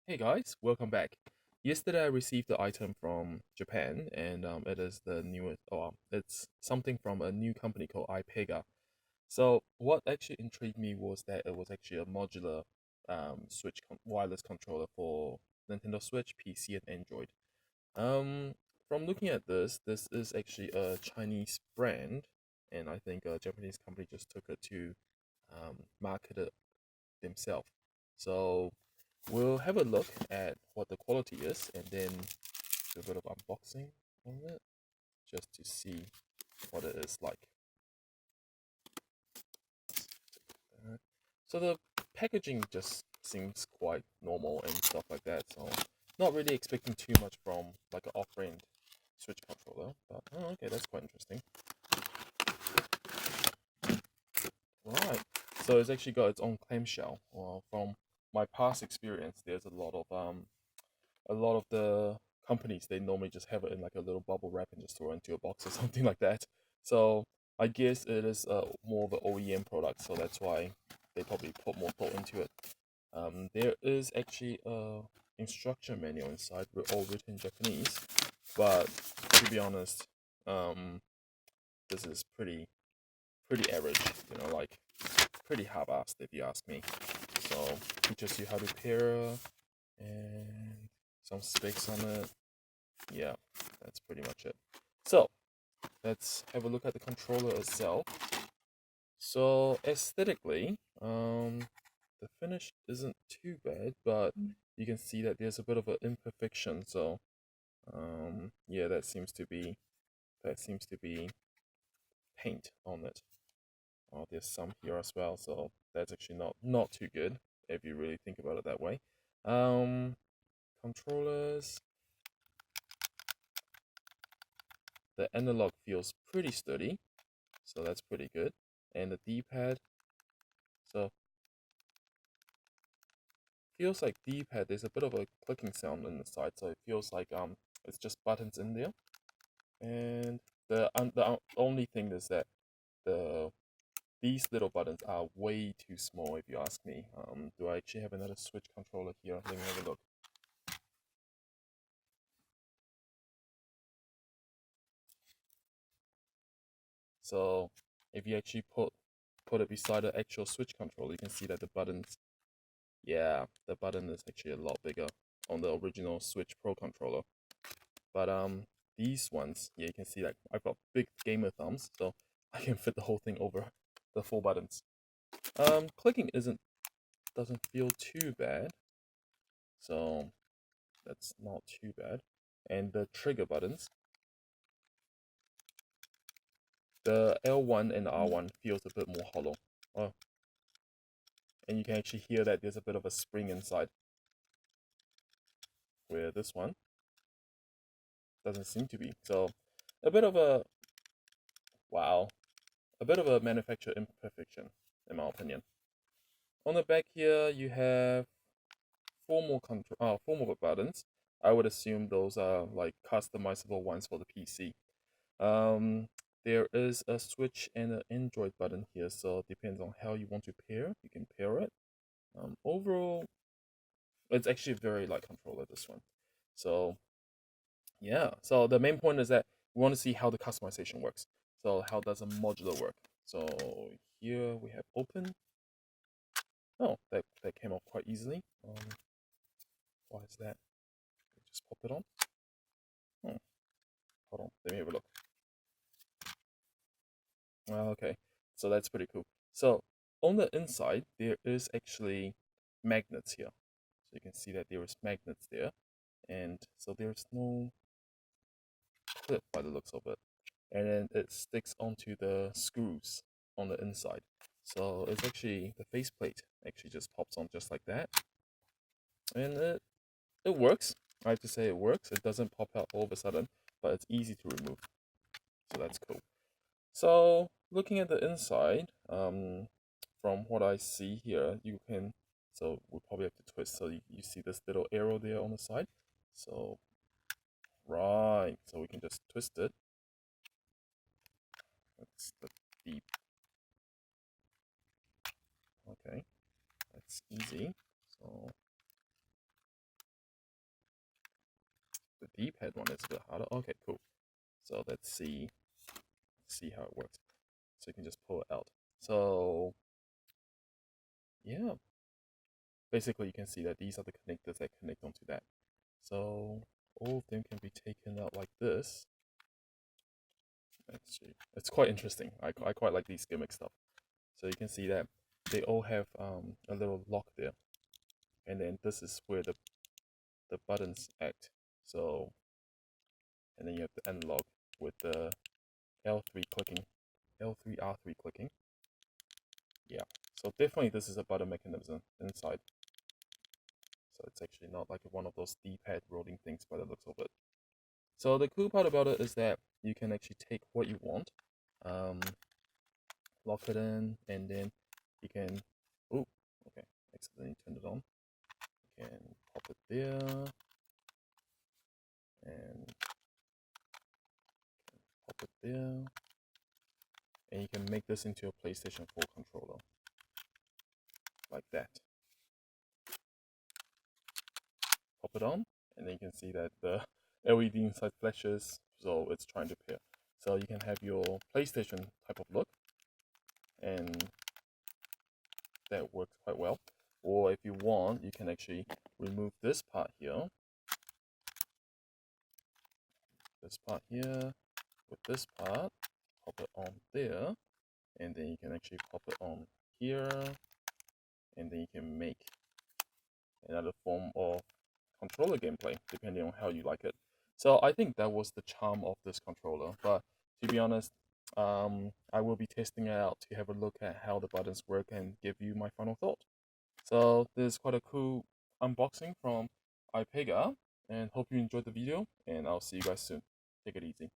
Hey guys, welcome back. Yesterday I received the item from Japan and it is the newest, it's something from a new company called Ipega. So what actually intrigued me was that it was actually a modular wireless controller for Nintendo Switch, PC, and Android. Um, from looking at this is actually a Chinese brand, and I think a Japanese company just took it to market it themselves. So we'll have a look at what the quality is and then do a bit of unboxing on it just to see what it is like. So the packaging just seems quite normal and stuff like that. So not really expecting too much from like an off-brand Switch controller, but oh, okay, that's quite interesting. Right. So it's actually got its own clamshell. Well, from my past experience, there's a lot of the companies they normally just have it in like a little bubble wrap and just throw it into a box or something like that. So I guess it is more of an OEM product, so that's why they probably put more thought into it. There is actually a instruction manual inside, all written in Japanese, but to be honest, um, this is pretty average, like pretty half-assed if you ask me. So teaches you how to pair and some specs on it. Yeah, that's pretty much it. So let's have a look at the controller itself. So aesthetically, the finish isn't too bad, but you can see that there's a bit of an imperfection. So yeah, that seems to be paint on it. Oh, there's some here as well, so that's actually not too good if you really think about it that way. Um, controllers, the analog feels pretty sturdy, so that's pretty good. And the D-pad, so feels like D-pad. There's a bit of a clicking sound on the side, so it feels like it's just buttons in there. And the only thing is that the these little buttons are way too small, if you ask me. Do I actually have another Switch controller here? Let me have a look. So if you actually put it beside the actual Switch controller, you can see that the buttons, yeah, the button is actually a lot bigger on the original Switch Pro controller. But these ones, yeah, you can see like I've got big gamer thumbs, so I can fit the whole thing over the four buttons. Clicking doesn't feel too bad, so that's not too bad. And the trigger buttons, the L1 and R1 feels a bit more hollow. Oh, and you can actually hear that there's a bit of a spring inside, where this one doesn't seem to be. So a bit of a wow, a bit of a manufacturer imperfection, in my opinion. On the back here, you have four more buttons. I would assume those are like customizable ones for the PC. Um, there is a Switch and an Android button here, so it depends on how you want to pair. You can pair it. Overall, it's actually a very light controller, this one. So yeah, so the main point is that we want to see how the customization works. So how does a modular work? So here we have open. Oh, that came off quite easily. Why is that? Just pop it on. Hmm, hold on, let me have a look. Okay, so that's pretty cool. So on the inside, there is actually magnets here. So you can see that there is magnets there. And so there's no clip by the looks of it. And then it sticks onto the screws on the inside. So it's actually, the faceplate actually just pops on just like that. And it works. I have to say it works. It doesn't pop out all of a sudden, but it's easy to remove. So that's cool. So looking at the inside, from what I see here, you can, so we'll probably have to twist. So you see this little arrow there on the side. So, right, so we can just twist it. That's the deep. Okay, that's easy. So D-pad one is a bit harder. Okay, cool. So let's see how it works. So you can just pull it out. So yeah, basically you can see that these are the connectors that connect onto that. So all of them can be taken out like this. Let's see. It's quite interesting. I quite like these gimmick stuff. So you can see that they all have a little lock there, and then this is where the buttons act. So, and then you have the analog with the L3 clicking, L3 R3 clicking. Yeah. So definitely this is a button mechanism inside. So it's actually not like one of those D-pad rolling things by the looks of it. So the cool part about it is that you can actually take what you want, lock it in, and then you can, oh, okay, accidentally turned it on. You can pop it there, and pop it there, and you can make this into a PlayStation 4 controller, like that. Pop it on, and then you can see that the LED inside flashes, so it's trying to pair. So you can have your PlayStation type of look, and that works quite well. Or if you want, you can actually remove this part here, with this part, pop it on there, and then you can actually pop it on here, and then you can make another form of controller gameplay depending on how you like it. So I think that was the charm of this controller, but to be honest, I will be testing it out to have a look at how the buttons work and give you my final thought. So this is quite a cool unboxing from Ipega, and hope you enjoyed the video, and I'll see you guys soon. Take it easy.